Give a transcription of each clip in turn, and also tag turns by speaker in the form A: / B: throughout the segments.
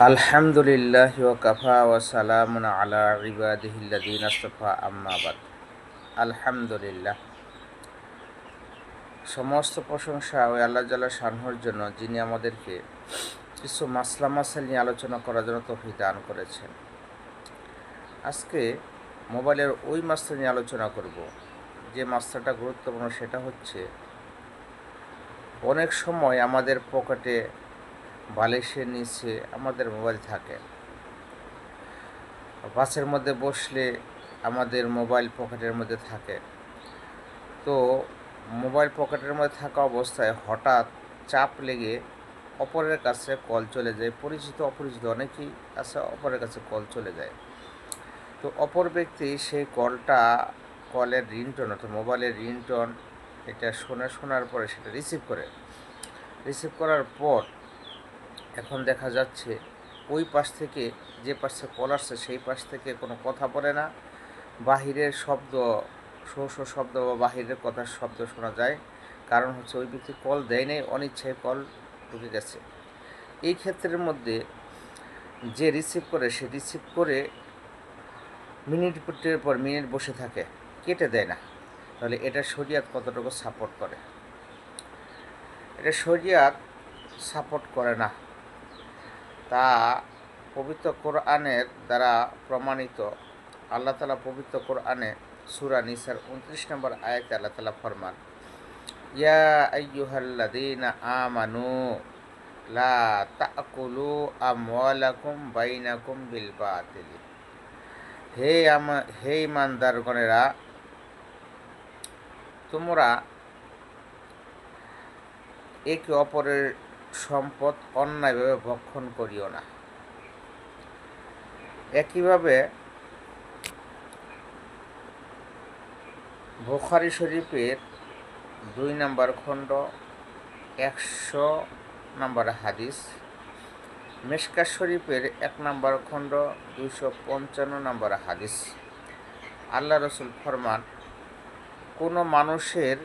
A: আলহামদুলিল্লাহ ওয়াকাফা ওয়া সালামুন আলা ইবাদিহিল্লাযীনা ইসতাফা আম্মা বাদ। আলহামদুলিল্লাহ, সমস্ত প্রশংসা ওই আল্লাহ জাল্লা শানহুর জন্য, যিনি আমাদেরকে কিছু মাসলা মাসাইল নিয়ে আলোচনা করার জন্য তৌফিক দান করেছেন। আজকে মোবাইলের ওই মাসলা নিয়ে আলোচনা করব যে মাসলাটা গুরুত্বপূর্ণ। সেটা হচ্ছে, অনেক সময় আমাদের পকেটে, বালিশের নিচে আমাদের মোবাইল থাকে। বাসের মধ্যে বসলে আমাদের মোবাইল পকেটের মধ্যে থাকে। তো মোবাইল পকেটের মধ্যে থাকা অবস্থায় হঠাৎ চাপ লেগে অপরের কাছে কল চলে যায়। পরিচিত অপরিচিত অনেকেই আছে, অপরের কাছে কল চলে যায়। তো অপর ব্যক্তি সেই কলের রিংটোন, অর্থাৎ মোবাইলের রিংটোন, এটা শোনার পরে সেটা রিসিভ করার পর এখন দেখা যাচ্ছে ওই পাশ থেকে, যে পাশে কল আসছে সেই পাশ থেকে কোনো কথা বলে না, বাহিরের শব্দ, শব্দ বা বাহিরের কথার শব্দ শোনা যায়। কারণ হচ্ছে ওই ব্যক্তি কল দেয় নাই, অনিচ্ছায় কল ঢুকে গেছে। এই ক্ষেত্রের মধ্যে যে রিসিভ করে, সে রিসিভ করে মিনিটের পর মিনিট বসে থাকে, কেটে দেয় না। তাহলে এটা শরিয়াত কতটুকু সাপোর্ট করে? এটা শরিয়াত সাপোর্ট করে না। তা পবিত্র কোরআনের দ্বারা প্রমাণিত। আল্লাহ তাআলা পবিত্র কোরআনে সূরা নিসার 29 নম্বর আয়াতে আল্লাহ তাআলা ফরমান, ইয়া আইয়ুহাল্লাযীনা আমানু লা তাকুলু আমওয়ালাকুম বাইনাকুম বিল বাতিল। হে ইমানদারগণেরা, তোমরা একে অপরের সম্পদ অন্যায়ভাবে ভক্ষণ করিও না। একইভাবে বুখারী শরীফের 2 নম্বর খণ্ড 100 নম্বর হাদিস, মিশকাত শরীফের 1 নম্বর খণ্ড 255 নম্বর হাদিস, আল্লাহ রসুল ফরমান, কোনো মানুষের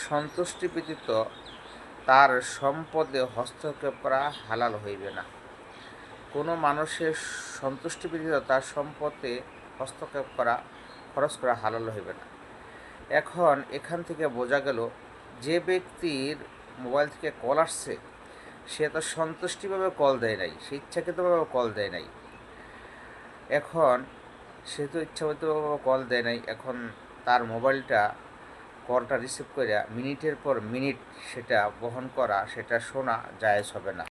A: সন্তুষ্টি ব্যতীত তার সম্পদে হস্তক্ষেপ করা হালাল হইবে না। কোনো মানুষের সন্তুষ্টি ব্যতীত তার সম্পদে হস্তক্ষেপ করা, খরচ করা হালাল হইবে না। এখন এখান থেকে বোঝা গেল, যে ব্যক্তির মোবাইল থেকে কল আসছে সে তো সন্তুষ্টিভাবে কল দেয় নাই, সে ইচ্ছাকৃতভাবে কল দেয় নাই। এখন সে তো ইচ্ছাকৃতভাবে কল দেয় নাই, এখন তার মোবাইলটা কলটা রিসিভ করে মিনিটের পর মিনিট সেটা বহন করা, সেটা শোনা জায়েজ হবে না।